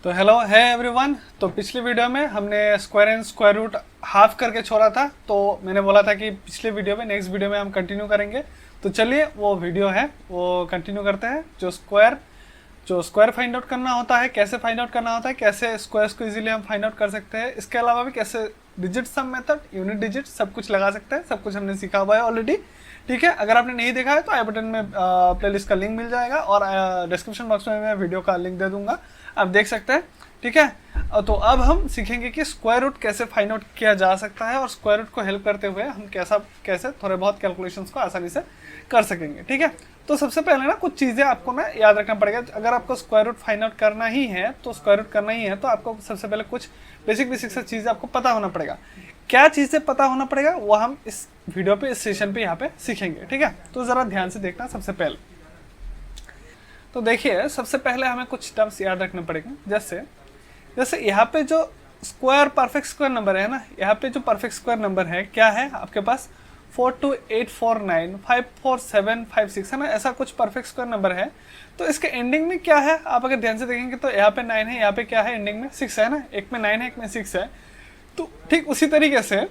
तो हेलो है एवरीवन। तो पिछली वीडियो में हमने square and square root half करके छोड़ा था, तो मैंने बोला था कि पिछले वीडियो में नेक्स्ट वीडियो में हम कंटिन्यू करेंगे। तो चलिए वो वीडियो है वो कंटिन्यू करते हैं। जो स्क्वायर फाइंड आउट करना होता है, कैसे फाइंड आउट करना होता है, कैसे स्क्वायर्स को इजीली हम फाइंड आउट कर सकते हैं, इसके अलावा भी कैसे digit sum method, unit digit सब कुछ लगा सकते हैं, सब कुछ हमने सीखा हुआ है ऑलरेडी। ठीक है, अगर आपने नहीं देखा है तो आई बटन में प्लेलिस्ट का लिंक मिल जाएगा और डिस्क्रिप्शन बॉक्स में मैं वीडियो का लिंक दे दूंगा, आप देख सकते हैं। ठीक है, तो अब हम सीखेंगे कि स्क्वायर रूट कैसे फाइंड आउट किया जा सकता है और स्क्वायर रूट को हेल्प करते हुए हम कैसे थोड़े बहुत कैलकुलेशंस को आसानी से कर सकेंगे। ठीक है, तो सबसे पहले ना कुछ चीज़ें आपको ना याद रखना पड़ेगा। अगर आपको स्क्वायर रूट फाइंड आउट करना ही है तो स्क्वायर रूट करना ही है तो आपको सबसे पहले कुछ बेसिक से चीज़ें आपको पता होना पड़ेगा। क्या चीज़ें पता होना पड़ेगा वो हम इस वीडियो पे, इस सेशन पे यहाँ पे सीखेंगे। ठीक है, तो ज़रा ध्यान से देखना। सबसे पहले तो देखिए, सबसे पहले हमें कुछ टर्म्स याद रखने पड़ेंगे। जैसे यहाँ पे जो स्क्वायर परफेक्ट स्क्वायर नंबर है ना, यहाँ पे जो परफेक्ट स्क्वायर नंबर है क्या है आपके पास 42849 54756 है ना, ऐसा कुछ परफेक्ट स्क्वायर नंबर है। तो इसके एंडिंग में क्या है आप अगर ध्यान से देखेंगे तो यहाँ पे 9 है, यहाँ पे क्या है एंडिंग में 6 है ना, एक में 9 है एक में 6 है। तो ठीक उसी तरीके से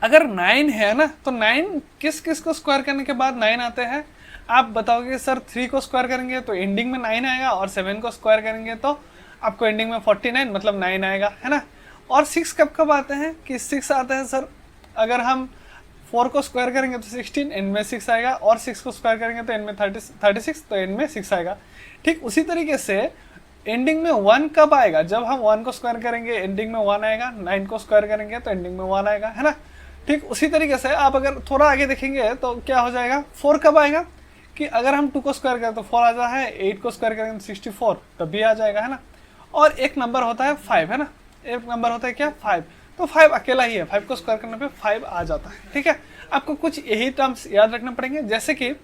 अगर 9 है ना तो 9 किस किस को स्क्वायर करने के बाद 9 आते हैं, आप बताओगे सर 3 को स्क्वायर करेंगे तो एंडिंग में 9 आएगा और 7 को स्क्वायर करेंगे तो आपको एंडिंग में 49 मतलब 9 आएगा, है ना। और 6 कब आते हैं कि 6 आते हैं सर अगर हम 4 को स्क्वायर करेंगे तो 16 एंड में 6 आएगा और 6 को स्क्वायर करेंगे तो एंड में 36 तो एंड में 6 आएगा। ठीक उसी तरीके से एंडिंग में 1 कब आएगा, जब हम 1 को स्क्वायर करेंगे एंडिंग में 1 आएगा, 9 को स्क्वायर करेंगे तो एंडिंग में 1 आएगा, है ना। ठीक उसी तरीके से आप अगर थोड़ा आगे देखेंगे तो क्या हो जाएगा, 4 कब आएगा कि अगर हम 2 को स्क्वायर करें तो 4 आ जाता है, 8 को स्क्वायर करेंगे तो 64 तब भी आ जाएगा, है ना। और एक नंबर होता है 5, है ना, एक नंबर होता है क्या 5, तो 5 अकेला ही है, 5 को स्क्वायर करने पे 5 आ जाता है। ठीक है, आपको कुछ यही टर्म्स याद रखने पड़ेंगे, जैसे कि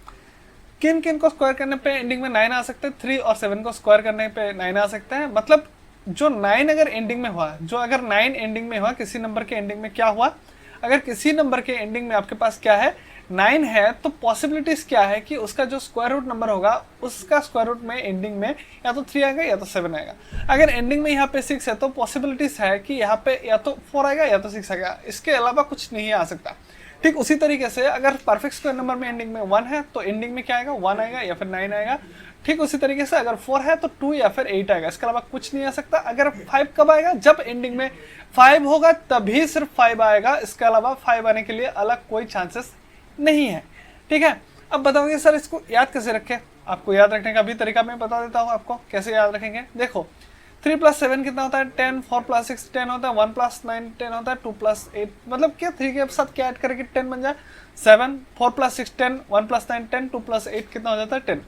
किन किन को स्क्वायर करने पे एंडिंग में 9 आ सकते हैं, 3 और 7 को स्क्वायर करने पे 9 आ सकते हैं। मतलब जो 9 अगर एंडिंग में हुआ, अगर 9 एंडिंग में हुआ, किसी नंबर के एंडिंग में क्या हुआ, अगर किसी नंबर के एंडिंग में आपके पास क्या है 9 है तो पॉसिबिलिटीज क्या है कि उसका जो स्क्वायर रूट नंबर होगा उसका स्क्वायर रूट में एंडिंग में या तो 3 आएगा या तो 7 आएगा। अगर एंडिंग में यहाँ पे 6 है तो पॉसिबिलिटीज है कि यहाँ पे या तो 4 आएगा या तो 6 आएगा, इसके अलावा कुछ नहीं आ सकता। ठीक उसी तरीके से अगर परफेक्ट स्क्वायर नंबर में एंडिंग में 1 है तो एंडिंग में क्या आएगा 1 आएगा या फिर 9 आएगा। ठीक उसी तरीके से अगर 4 है तो 2 या फिर 8 आएगा, इसके अलावा कुछ नहीं आ सकता। अगर 5 कब आएगा, जब एंडिंग में 5 होगा तभी सिर्फ 5 आएगा, इसके अलावा 5 आने के लिए अलग कोई चांसेस नहीं है। ठीक है, अब बताओगे सर इसको याद कैसे रखें, आपको याद रखने का भी तरीका मैं बता देता हूँ आपको कैसे याद रखेंगे। देखो 3 + 7 कितना होता है 10, 4 + 6 10 होता है, 1 + 9 10 होता है, 2 + 8 मतलब क्या 3 के साथ क्या ऐड करके 10 बन जाए 7, 4 + 6 10, 1 + 9 10, 2 + 8 कितना हो जाता है 10,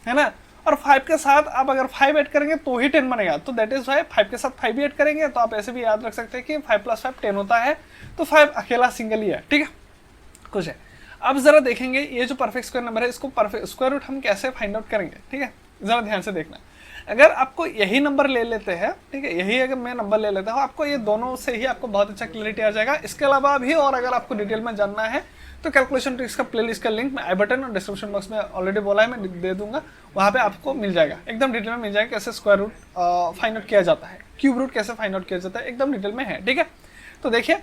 है ना। और 5 के साथ आप अगर 5 ऐड करेंगे तो ही 10 बनेगा, तो दैट इज वाई 5 के साथ 5 भी ऐड करेंगे तो आप ऐसे भी याद रख सकते हैं कि 5 + 5 10 होता है, तो 5 अकेला सिंगल ही है। ठीक है, कुछ है। अब जरा देखेंगे ये जो परफेक्ट स्क्वायर नंबर है इसको परफेक्ट स्क्वायर रूट हम कैसे फाइंड आउट करेंगे। ठीक है, जरा ध्यान से देखना। अगर आपको यही नंबर ले लेते हैं, ठीक है, यही अगर मैं नंबर ले लेता हूँ, आपको ये दोनों से ही आपको बहुत अच्छा क्लियरिटी आ जाएगा। इसके अलावा भी और अगर आपको डिटेल में जानना है तो कैलकुलेशन ट्रिक्स का प्लेलिस्ट का लिंक मैं आई बटन और डिस्क्रिप्शन बॉक्स में ऑलरेडी बोला है, मैं दे दूंगा, वहाँ पे आपको मिल जाएगा, एकदम डिटेल में मिल जाएगा कैसे स्क्वायर रूट फाइंड आउट किया जाता है, क्यूब रूट कैसे फाइंड आउट किया जाता है, एकदम डिटेल में है। ठीक है, तो देखिए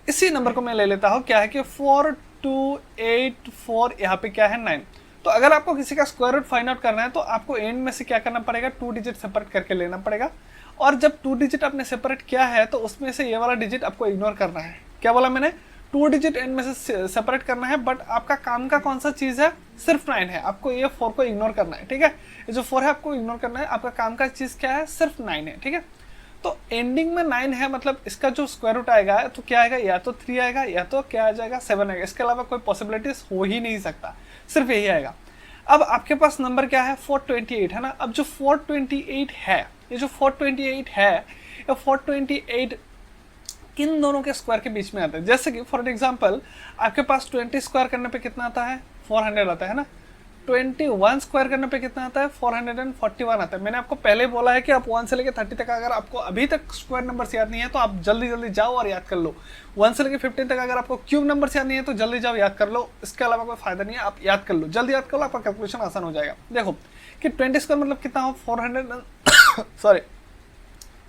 इसी नंबर को मैं ले लेता हूँ, क्या है कि 4284, यहाँ पे क्या है 9। तो अगर आपको किसी का स्क्वायर रूट फाइंड आउट करना है तो आपको एंड में से क्या करना पड़ेगा 2 डिजिट सेपरेट करके लेना पड़ेगा, और जब 2 डिजिट आपने सेपरेट किया है तो उसमें से ये वाला डिजिट आपको इग्नोर करना है। क्या बोला मैंने, 2 डिजिट एंड में से सेपरेट करना है, बट आपका काम का कौन सा चीज है, सिर्फ 9 है, आपको ये 4 को इग्नोर करना है। ठीक है, ये जो 4 है आपको इग्नोर करना है, आपका काम का चीज क्या है, सिर्फ 9 है। ठीक है, तो एंडिंग में 9 है मतलब इसका जो स्क्वायर रूट आएगा तो क्या आएगा, या तो 3 आएगा या तो क्या आ जाएगा 7 आएगा, इसके अलावा कोई पॉसिबिलिटीज हो ही नहीं सकता, सिर्फ यही आएगा। अब आपके पास नंबर क्या है 428, है ना। अब जो 428 है, ये जो 428 है, ये 428 किन दोनों के स्क्वायर के बीच में आता है। जैसे कि फॉर एग्जांपल आपके पास 20 स्क्वायर करने पे कितना आता है 400 आता है ना, 21 स्क्वायर करने पे कितना आता है 441 आता है। मैंने आपको पहले बोला है कि आप 1 से लेकर 30 तक अगर आपको अभी तक स्क्वायर नंबर्स याद नहीं है तो आप जल्दी जल्दी जाओ और याद कर लो। 1 से लेकर 15 तक अगर आपको क्यूब नंबर्स याद नहीं है तो जल्दी जाओ याद कर लो, इसके अलावा कोई फायदा नहीं है, आप याद कर लो, जल्दी याद कर लो, आपका कैलकुलेशन आसान हो जाएगा। देखो कि 20 स्क्वायर मतलब कितना हो 400 सॉरी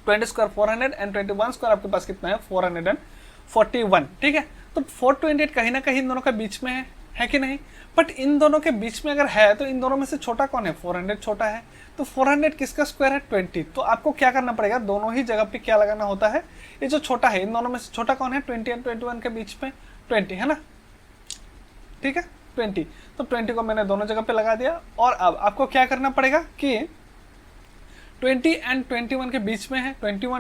20 स्क्वायर 400 एंड 21 स्क्वायर आपके पास कितना है 441, ठीक है। तो 428 कहीं ना कहीं इन दोनों के बीच में है कि नहीं? बट इन दोनों के बीच में अगर है तो इन दोनों में से छोटा कौन है? 400 छोटा है। तो 400 किसका स्क्वायर है? 20। तो आपको क्या करना पड़ेगा, दोनों ही जगह पे क्या लगाना होता है, ये जो छोटा है इन दोनों में से छोटा कौन है? 20 एंड 21 के बीच में 20 है ना, ठीक है 20। तो 20 को मैंने दोनों जगह पे लगा दिया। और अब आपको क्या करना पड़ेगा कि 20 एंड 21 के बीच में है, 20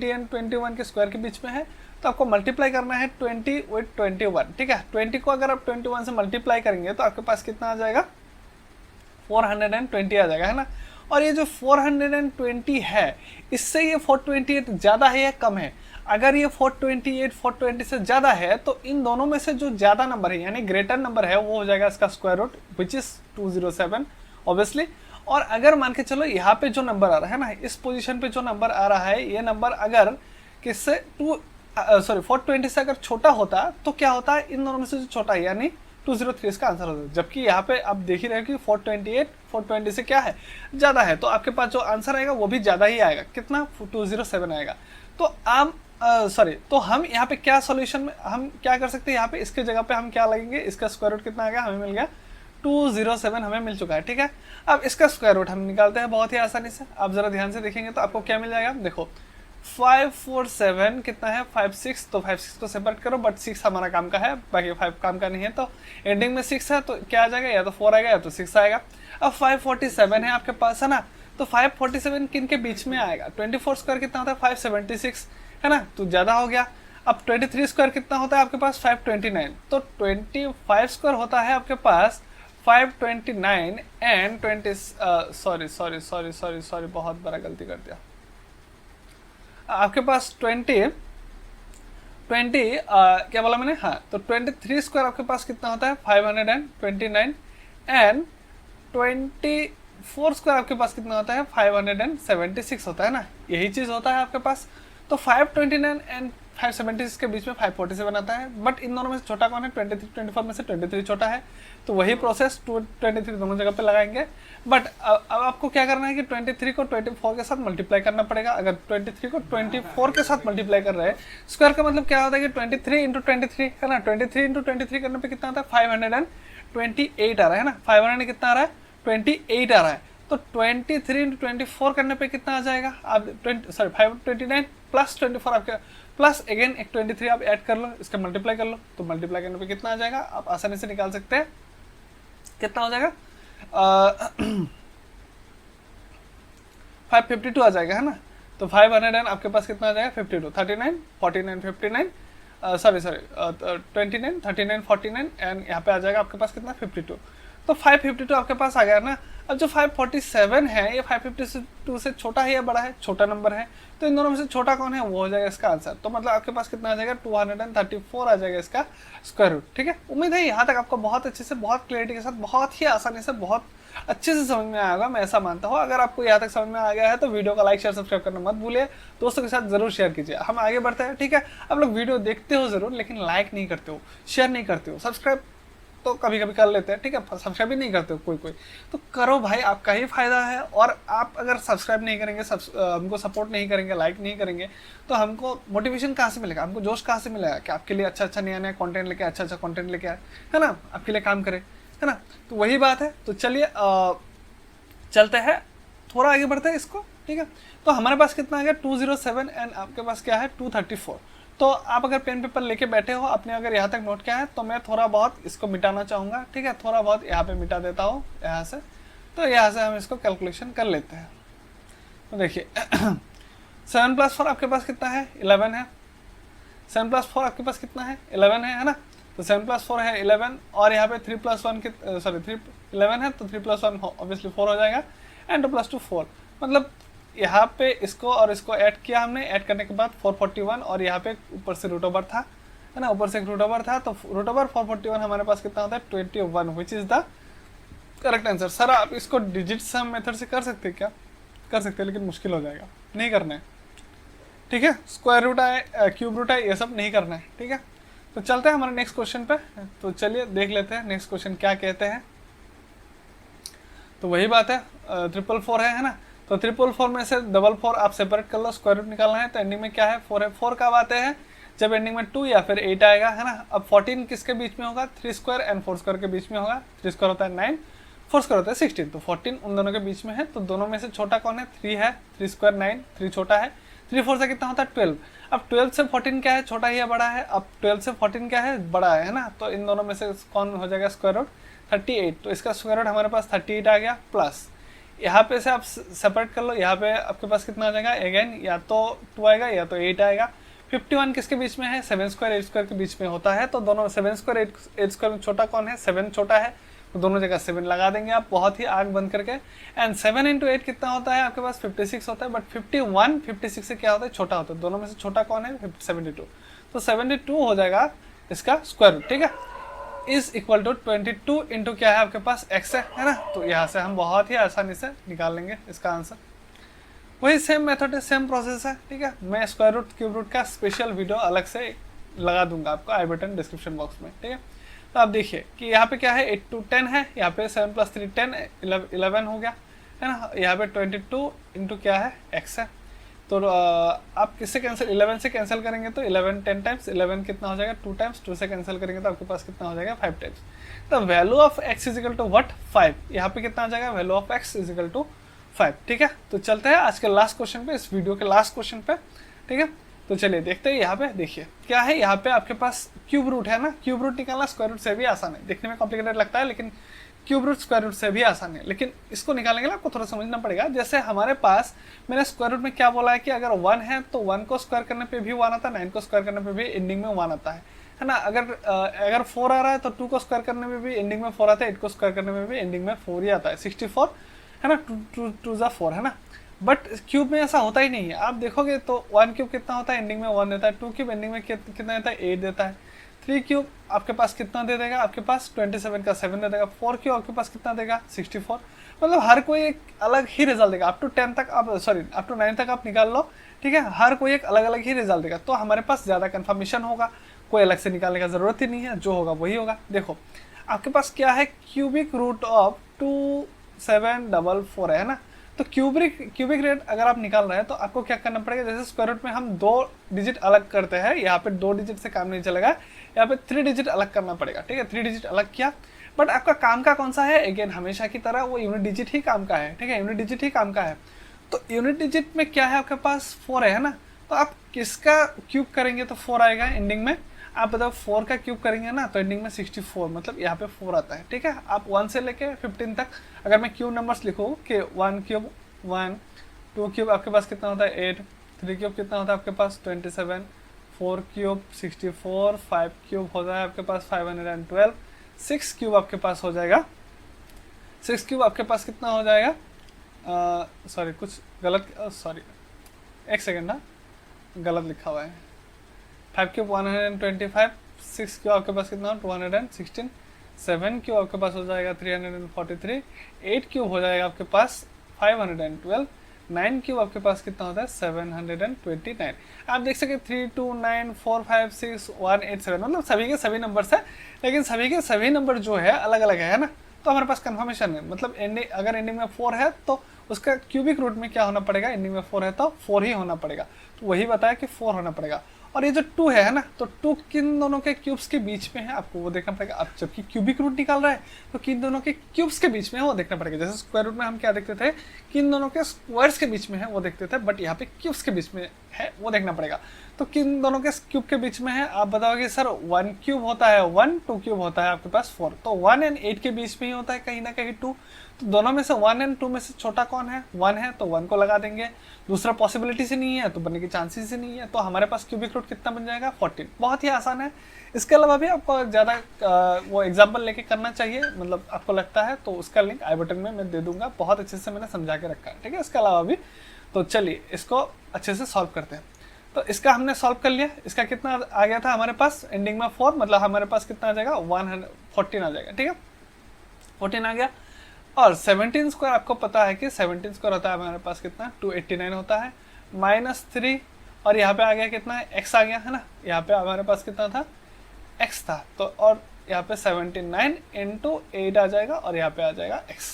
एंड 21 के स्क्वायर के बीच में है, तो आपको मल्टीप्लाई करना है 20 विद 21, ठीक है। 20 को अगर आप 21 से मल्टीप्लाई करेंगे तो आपके पास कितना आ जाएगा? 420 आ जाएगा, है ना। और ये जो 420 है, इससे ये 428 ज़्यादा है या कम है? अगर ये 428 420 से ज़्यादा है तो इन दोनों में से जो ज़्यादा नंबर है यानी ग्रेटर नंबर है वो हो जाएगा इसका square root, which is 207 obviously. और अगर मान के चलो यहाँ पे जो नंबर आ रहा है ना, इस पोजीशन पे जो नंबर आ रहा है, ये नंबर अगर किससे 420 से अगर छोटा होता तो क्या होता है? इन दोनों में से जो छोटा है यानी 203 इसका आंसर होता है। जबकि यहाँ पे आप देख ही रहे हो कि 428 420 से क्या है? ज़्यादा है, तो आपके पास जो आंसर आएगा वो भी ज़्यादा ही आएगा। कितना? 207 आएगा। तो आप तो हम यहाँ पे क्या सॉल्यूशन में हम क्या कर सकते हैं? यहाँ पे इसके जगह पे हम क्या लगेंगे? इसका स्क्वायर रूट कितना आ गया? हमें मिल गया 207 हमें मिल चुका है, ठीक है। अब इसका स्क्वायर रूट हम निकालते हैं बहुत ही आसानी से। आप जरा ध्यान से देखेंगे तो आपको क्या मिल जाएगा? देखो 547 कितना है? 56। तो 56 को सेपरेट करो, बट 6 हमारा काम का है, बाकी 5 काम का नहीं है। तो एंडिंग में 6 है तो क्या आ जाएगा? या तो 4 आएगा या तो 6 आएगा। अब 547 है आपके पास, है ना। तो 547 किन के बीच में आएगा? 24 स्क्वायर कितना होता है? 576, है ना, तो ज़्यादा हो गया। अब 23 स्क्वायर कितना होता है आपके पास? 529। तो 25 स्क्वायर होता है आपके पास 529 एंड 20 सॉरी बहुत बड़ा गलती कर दिया। आपके पास 20 क्या बोला मैंने? हाँ, तो 23 स्क्वायर आपके पास कितना होता है? 529 एंड 24 स्क्वायर आपके पास कितना होता है? 576 होता है ना, यही चीज़ होता है आपके पास। तो 529 एंड 576 के बीच में 547 आता है, बट इन दोनों में से छोटा कौन है? 23 24 में से 23 छोटा है। तो वही प्रोसेस 23 दोनों जगह पे लगाएंगे। बट अब आपको क्या करना है कि 23 को 24 के साथ मल्टीप्लाई करना पड़ेगा। अगर 23 को 24 के साथ मल्टीप्लाई कर रहे हैं, स्क्वायर का मतलब क्या होता है कि 23 इंटू 23 है ना, 23 इंटू 23 करने पे कितना आता है? 528 आ रहा है ना, 500 कितना आ रहा है? 28 आ रहा है। तो 23 इंटू 24 करने पे कितना आ जाएगा? आप 529 प्लस 24 आपके प्लस अगेन एक 23 आप ऐड कर लो, इसका मल्टीप्लाई कर लो, तो मल्टीप्लाई करने पे कितना आ जाएगा? आप आसानी से निकाल सकते हैं। कितना हो जाएगा? 552 आ जाएगा, है ना। तो 500 आपके पास कितना आ जाएगा? 52 39 49 59 29 39 49 एंड यहाँ पे आ जाएगा आपके पास कितना? 52। तो 552 आपके पास आ गया ना। अब जो 547 है ये 552 से छोटा है या बड़ा है? छोटा नंबर है। तो इन दोनों में से छोटा कौन है? वो हो जाएगा इसका आंसर। तो मतलब आपके पास कितना आ जाएगा? 234 आ जाएगा इसका स्क्वायर रूट, ठीक है। उम्मीद है यहाँ तक आपको बहुत अच्छे से, बहुत क्लियरिटी के साथ, बहुत ही आसानी से, बहुत अच्छे से समझ में आएगा, मैं ऐसा मानता हूँ। अगर आपको यहाँ तक समझ में आ गया है तो वीडियो का लाइक शेयर सब्सक्राइब करना मत भूलिए, दोस्तों के साथ जरूर शेयर कीजिए। हम आगे बढ़ते हैं, ठीक है। आप लोग वीडियो देखते हो जरूर, लेकिन लाइक नहीं करते हो, शेयर नहीं करते हो, सब्सक्राइब तो कभी कभी कर लेते हैं, ठीक है, सब्सक्राइब भी नहीं करते हो कोई, तो करो भाई, आपका ही फायदा है। और आप अगर सब्सक्राइब नहीं करेंगे, हमको सपोर्ट नहीं करेंगे, लाइक नहीं करेंगे, तो हमको मोटिवेशन कहाँ से मिलेगा, हमको जोश कहाँ से मिलेगा कि आपके लिए अच्छा नया नया कंटेंट लेके, अच्छा कंटेंट लेके आए, है ना, आपके लिए काम करे, है ना। तो वही बात है। तो चलिए चलते हैं, थोड़ा आगे बढ़ते हैं इसको, ठीक है। तो हमारे पास कितना आ गया? 207 एंड आपके पास क्या है? 234। तो आप अगर पेन पेपर लेके बैठे हो, आपने अगर यहाँ तक नोट किया है, तो मैं थोड़ा बहुत इसको मिटाना चाहूँगा, ठीक है। थोड़ा बहुत यहाँ पे मिटा देता हूँ यहाँ से, तो यहाँ से हम इसको कैलकुलेशन कर लेते हैं। तो देखिए 7 + 4 आपके पास कितना है? 11 है। 7 + 4 आपके पास कितना है? 11 है ना। तो 7 + 4 है 11, और यहाँ पे 3 + 1 3 11 है, तो 3 + 1 ऑब्वियसली 4 हो जाएगा, एंड 2 + 2 4। मतलब यहाँ पे इसको और इसको ऐड किया हमने, ऐड करने के बाद 441, और यहाँ पे ऊपर से रूट ओवर था, है ना, ऊपर से एक रूट ओवर था, तो रूट ओवर 441 हमारे पास कितना होता है? 21, which is the correct answer. Sir आप इसको डिजिट सम मेथड से कर सकते हैं क्या? कर सकते हैं, लेकिन मुश्किल हो जाएगा, नहीं करना है, ठीक है। स्क्वायर रूट है, क्यूब रूट है, ये सब नहीं करना है, ठीक है। तो चलते हैं हमारे नेक्स्ट क्वेश्चन पे। तो चलिए देख लेते हैं नेक्स्ट क्वेश्चन क्या कहते हैं। तो वही बात है, 444 है ना। तो 444 में से 444 आप सेपरेट कर लो, स्क्वायर रूट निकालना है तो एंडिंग में क्या है 4 है। 4 कब आते हैं, जब एंडिंग में 2 या फिर 8 आएगा, है ना। अब 14 किसके बीच में होगा, 3 स्क्वायर एंड 4 स्क्वायर के बीच में होगा। 3 स्क्वायर होता है 9, 4 स्क्वायर होता है 16, तो 14 उन दोनों के बीच में है। तो दोनों में से छोटा कौन है, 3 है। 3 स्क्वायर 9, 3 छोटा है। 3 4 से कितना होता है 12। अब 12 से 14 क्या है, छोटा ही है बड़ा है। अब 12 से 14 क्या है, बड़ा है ना। तो इन दोनों में से कौन हो जाएगा स्क्वायर रूट, 38। तो इसका स्क्वायर रूट हमारे पास 38 आ गया। प्लस यहाँ पे से आप सेपरेट कर लो, यहाँ पे आपके पास कितना आ जाएगा, अगेन या तो 2 आएगा या तो 8 आएगा। 51 किसके बीच में है, 7 स्क्वायर 8 स्क्वायर के बीच में होता है। तो दोनों 7 स्क्वायर 8 स्क्वायर में छोटा कौन है, 7 छोटा है। तो दोनों जगह 7 लगा देंगे आप बहुत ही आग बंद करके। एंड 7 इंटू 8 कितना होता है आपके पास, 56 होता है। बट 51 56 से क्या होता है, छोटा होता है। दोनों में से छोटा कौन है, 72। तो 72 हो जाएगा इसका स्क्वायर रूट, ठीक है। इज इक्वल टू 22 इंटू क्या है आपके पास, x है ना। तो यहाँ से हम बहुत ही आसानी से निकाल लेंगे इसका आंसर। वही सेम मेथड है, सेम प्रोसेस है, ठीक है। मैं स्क्वायर रूट क्यूब रूट का स्पेशल वीडियो अलग से लगा दूंगा आपको आई बटन डिस्क्रिप्शन बॉक्स में, ठीक है। तो आप देखिए कि यहाँ पे क्या है 8 to 10 है, यहाँ पे 7 + 3 10 11 हो गया, है ना। यहाँ पे 22 इंटू क्या है x है। तो आप किससे कैंसिल, 11 से कैंसिल करेंगे तो 11 10 टाइम्स 11 कितना हो जाएगा 2 टाइम्स। 2 से कैंसिल करेंगे तो आपके पास कितना हो जाएगा 5 times. The value of x is equal to what, 5। यहाँ पे कितना आ जाएगा, value of x is equal to 5, ठीक है। तो चलते हैं आज के लास्ट क्वेश्चन पे, इस वीडियो के लास्ट क्वेश्चन पे, ठीक है। तो चलिए देखते हैं। यहाँ पे देखिए क्या है, यहाँ पे आपके पास क्यूब रूट है ना। क्यूब रूट निकालना स्क्वायर रूट से भी आसान है, देखने में कॉम्प्लिकेटेड लगता है लेकिन क्यूब रूट स्क्वायर रूट से भी आसान है। लेकिन इसको निकालने के लिए आपको थोड़ा समझना पड़ेगा। जैसे हमारे पास मैंने स्क्वायर रूट में क्या बोला है कि अगर 1 है तो 1 को स्क्वायर करने पे भी 1 आता है, 9 को स्क्वायर करने पे भी एंडिंग में 1 आता है ना। अगर 4 आ रहा है तो 2 को स्क्वायर करने में भी एंडिंग में 4 आता है, 8 को स्क्वायर करने में भी एंडिंग में 4 ही आता है। 64 है ना, 2 ज़ा 4 है ना। बट क्यूब में ऐसा होता ही नहीं है। आप देखोगे तो 1 क्यूब कितना होता है, एंडिंग में 1 देता है। 2 क्यूब एंडिंग में कितना देता है, 8 देता है। 3 क्यूब आपके पास कितना दे देगा, आपके पास 27 का 7 दे देगा। 4 क्यूब आपके पास कितना देगा, 64। मतलब हर कोई एक अलग ही रिजल्ट देगा। अप टू 10 तक आप अप टू 9 तक आप निकाल लो, ठीक है। हर कोई एक अलग अलग ही रिजल्ट देगा। तो हमारे पास ज़्यादा कन्फर्मेशन होगा, कोई अलग से निकालने का ज़रूरत ही नहीं है, जो होगा वही होगा। देखो आपके पास क्या है, क्यूबिक रूट ऑफ 2744 है ना। तो क्यूबिक रेट अगर आप निकाल रहे हैं तो आपको क्या करना पड़ेगा, जैसे स्क्वायर रूट में हम 2 डिजिट अलग करते हैं, यहाँ पे 2 डिजिट से काम नहीं चलेगा, यहाँ पे 3 डिजिट अलग करना पड़ेगा, ठीक है। 3 डिजिट अलग किया, बट आपका काम का कौन सा है, अगेन हमेशा की तरह वो यूनिट डिजिट ही काम का है, ठीक है। यूनिट डिजिट ही काम का है। तो यूनिट डिजिट में क्या है आपके पास 4 है ना। तो आप किसका क्यूब करेंगे तो 4 आएगा एंडिंग में। आप बताओ 4 का क्यूब करेंगे ना तो एंडिंग में 64, मतलब यहाँ पे 4 आता है, ठीक है। आप 1 से लेके 15 तक अगर मैं क्यूब नंबर्स लिखूँ कि 1 क्यूब 1, 2 क्यूब आपके पास कितना होता है 8, 3 क्यूब कितना होता है आपके पास 27, 4 क्यूब 64, 5 क्यूब होता है आपके पास 512, 6 क्यूब आपके पास हो जाएगा, 6 क्यूब आपके पास कितना हो जाएगा, सॉरी कुछ गलत, सॉरी एक सेकेंड ना, गलत लिखा हुआ है। 5 क्यूब 125, 6 क्यूब आपके पास कितना हो 216, 7 क्यूब आपके पास हो जाएगा 343, 8 क्यूब हो जाएगा आपके पास 512, 9 क्यूब आपके पास कितना होता है 729। आप देख सकते 3 2 9 4 5 6 1 8 7, मतलब सभी के सभी नंबर्स है, लेकिन सभी के सभी नंबर जो है अलग अलग है ना। तो हमारे पास कंफर्मेशन है, मतलब अगर एंडिंग में 4 है तो उसका क्यूबिक रूट में क्या होना पड़ेगा, एंडिंग में 4 है तो 4 ही होना पड़ेगा। तो वही बताया कि 4 होना पड़ेगा। और ये जो 2 है ना, तो 2 किन दोनों के क्यूब्स के बीच में है आपको वो देखना पड़ेगा। अब जबकि क्यूबिक रूट निकाल रहा है तो किन दोनों के क्यूब्स के बीच में है वो देखना पड़ेगा। जैसे स्क्वायर रूट में हम क्या देखते थे, किन दोनों के स्क्वायर्स के बीच में है वो देखते थे, बट यहाँ पे क्यूब्स के बीच में है वो देखना पड़ेगा। तो किन दोनों के क्यूब के बीच में है, आप बताओगे सर 1 क्यूब होता है 1, 2 क्यूब होता है आपके पास 4, तो 1 और 8 के बीच में ही होता है कहीं ना कहीं 2। तो दोनों में से 1 और 2 में से छोटा कौन है, 1 है, तो 1 को लगा देंगे। दूसरा पॉसिबिलिटी से नहीं है तो बनने की चांसेस ही नहीं है। तो हमारे पास क्यूबिक रूट कितना बन जाएगा 14। बहुत ही आसान है। इसके अलावा भी आपको ज़्यादा वो एग्जाम्पल लेके करना चाहिए, मतलब आपको लगता है तो उसका लिंक आई बटन में मैं दे दूंगा, बहुत अच्छे से मैंने समझा के रखा है, ठीक है। इसके अलावा भी तो चलिए इसको अच्छे से सॉल्व करते हैं। तो इसका हमने सॉल्व कर लिया। इसका कितना आ गया था हमारे पास एंडिंग में 4, मतलब हमारे पास कितना आ जाएगा 114 आ जाएगा, ठीक है। 14 आ गया। और 17 स्क्वायर आपको पता है कि 17 स्क्वायर होता है हमारे पास कितना 289 होता है, -3, और यहाँ पे आ गया कितना x आ गया है ना। यहाँ पे हमारे पास कितना था x था, तो और यहाँ पे 79 × 8 आ जाएगा और यहाँ पे आ जाएगा x,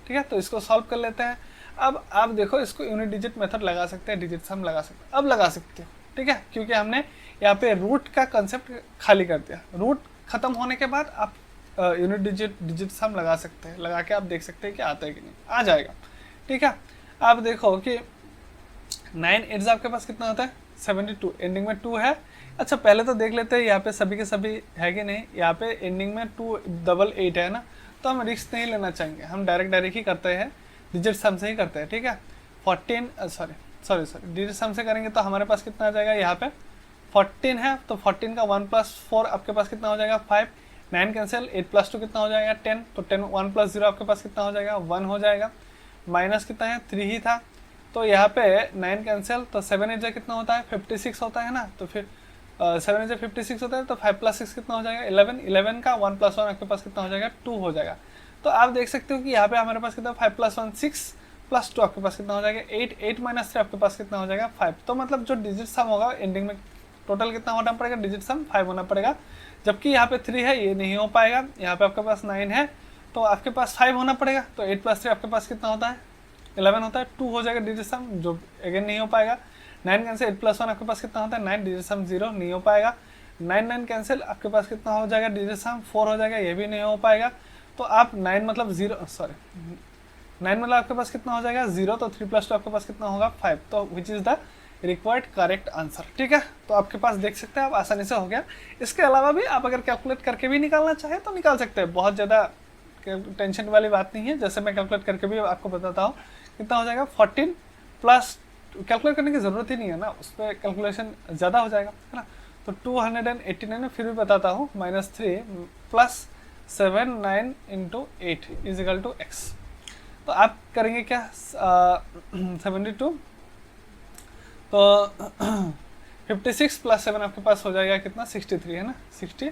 ठीक है। तो इसको सॉल्व कर लेते हैं। अब आप देखो इसको यूनिट डिजिट मेथड लगा सकते हैं, डिजिट सम लगा सकते हैं, अब लगा सकते हो, ठीक है, क्योंकि हमने यहाँ पे रूट का कंसेप्ट खाली कर दिया। रूट खत्म होने के बाद आप यूनिट डिजिट सम लगा सकते हैं, लगा के आप देख सकते हैं कि आता है कि नहीं, आ जाएगा, ठीक है। आप देखो कि 9 8 आपके पास कितना होता है 72, एंडिंग में 2 है। अच्छा पहले तो देख लेते हैं यहाँ पे सभी के सभी है कि नहीं। यहाँ पे एंडिंग में 2 डबल 8 है ना, तो हम रिस्क नहीं लेना चाहेंगे, हम डायरेक्ट ही करते हैं, डिजिट सम से ही करते हैं, ठीक है। 14 सॉरी डिजिट सम से करेंगे तो हमारे पास कितना आ जाएगा, यहाँ पे 14 है तो 14 का 1 + 4 आपके पास कितना हो जाएगा 5, 9 कैंसिल, 8 + 2 कितना हो जाएगा 10, तो 10 1 + 0 आपके पास कितना हो जाएगा 1 हो जाएगा, माइनस कितना है 3 ही था, तो यहाँ पे 9 कैंसिल, तो 7 8 कितना होता है 56 होता है ना, तो फिर 7 8 56 होता है, तो 5 + 6 कितना हो जाएगा 11, 11 का 1 + 1 आपके पास कितना हो जाएगा 2 हो जाएगा। तो आप देख सकते हो कि यहाँ पे हमारे पास कितना 5 + 1 6 + 2 आपके पास कितना हो जाएगा 8, 8 - 3 आपके पास कितना हो जाएगा 5। तो मतलब जो डिजिट सम होगा एंडिंग में टोटल कितना होना पड़ेगा, डिजिट सम 5 होना पड़ेगा, जबकि यहाँ पे 3 है ये नहीं हो पाएगा। यहाँ पे आपके पास 9 है तो आपके पास 5 होना पड़ेगा, तो 8 + 3 आपके पास कितना होता है 11 होता है, 2 हो जाएगा डिजिट सम, जो अगेन नहीं हो पाएगा। 9 कैंसिल, 8 + 1 आपके पास कितना होता है 9, डिजिट सम 0 नहीं हो पाएगा। 9 9 कैंसिल, आपके पास कितना हो जाएगा डिजिट सम 4 हो जाएगा, ये भी नहीं हो पाएगा। तो आप 9 मतलब 0 9 मतलब आपके पास कितना हो जाएगा 0, तो 3 + 2 आपके पास कितना होगा 5, तो which is the required correct answer, ठीक है। तो आपके पास देख सकते हैं आप आसानी से हो गया। इसके अलावा भी आप अगर कैलकुलेट करके भी निकालना चाहें तो निकाल सकते हैं, बहुत ज़्यादा टेंशन वाली बात नहीं है। जैसे मैं कैलकुलेट करके भी आपको बताता हूँ कितना हो जाएगा 14 प्लस, कैलकुलेट करने की ज़रूरत ही नहीं है ना, उस पर कैलकुलेशन ज़्यादा हो जाएगा, है ना। तो 289 में फिर भी बताता हूँ -3 + 7 9 × 8 = x। तो आप करेंगे क्या 72, तो 56 + 7 आपके पास हो जाएगा कितना 63 है ना, 63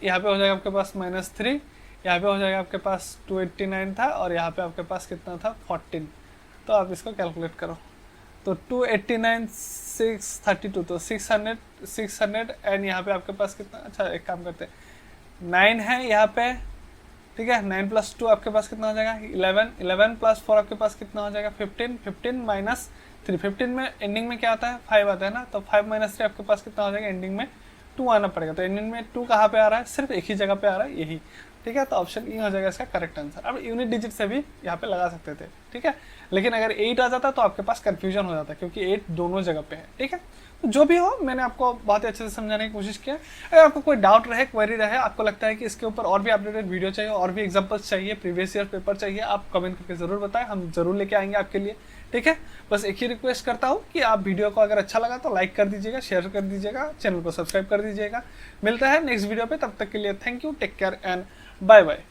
यहाँ पे हो जाएगा आपके पास -3, यहाँ पे हो जाएगा आपके पास 289 था और यहाँ पे आपके पास कितना था 14। तो आप इसको कैलकुलेट करो, तो 289 632, तो 600 एंड यहाँ पे आपके पास कितना, अच्छा एक काम करते हैं 9 है यहाँ पे, ठीक है। 9 + 2 आपके पास कितना हो जाएगा 11, 11 + 4 आपके पास कितना हो जाएगा 15, 15 - 3, 15 में एंडिंग में क्या आता है 5 आता है ना, तो 5 - 3 आपके पास कितना हो जाएगा एंडिंग में 2 आना पड़ेगा। तो एंडिंग में 2 कहाँ पे आ रहा है, सिर्फ एक ही जगह पे आ रहा है, यही, ठीक है। तो ऑप्शन ई हो जाएगा इसका करेक्ट आंसर। अब यूनिट डिजिट से भी यहाँ पे लगा सकते थे, ठीक है, लेकिन अगर 8 आ जाता तो आपके पास कंफ्यूजन हो जाता, क्योंकि 8 दोनों जगह पे है, ठीक है। तो जो भी हो, मैंने आपको बहुत ही अच्छे से समझाने की कोशिश किया। अगर आपको कोई डाउट रहे, क्वेरी रहे, आपको लगता है कि इसके ऊपर और भी अपडेटेड वीडियो चाहिए, और भी एग्जाम्पल्स चाहिए, प्रीवियस ईयर पेपर चाहिए, आप कमेंट करके जरूर बताएं, हम जरूर लेके आएंगे आपके लिए, ठीक है। बस एक ही रिक्वेस्ट करता हूँ कि आप वीडियो को अगर अच्छा लगा तो लाइक कर दीजिएगा, शेयर कर दीजिएगा, चैनल को सब्सक्राइब कर दीजिएगा। मिलता है नेक्स्ट वीडियो पे, तब तक के लिए thank you, take care and bye bye.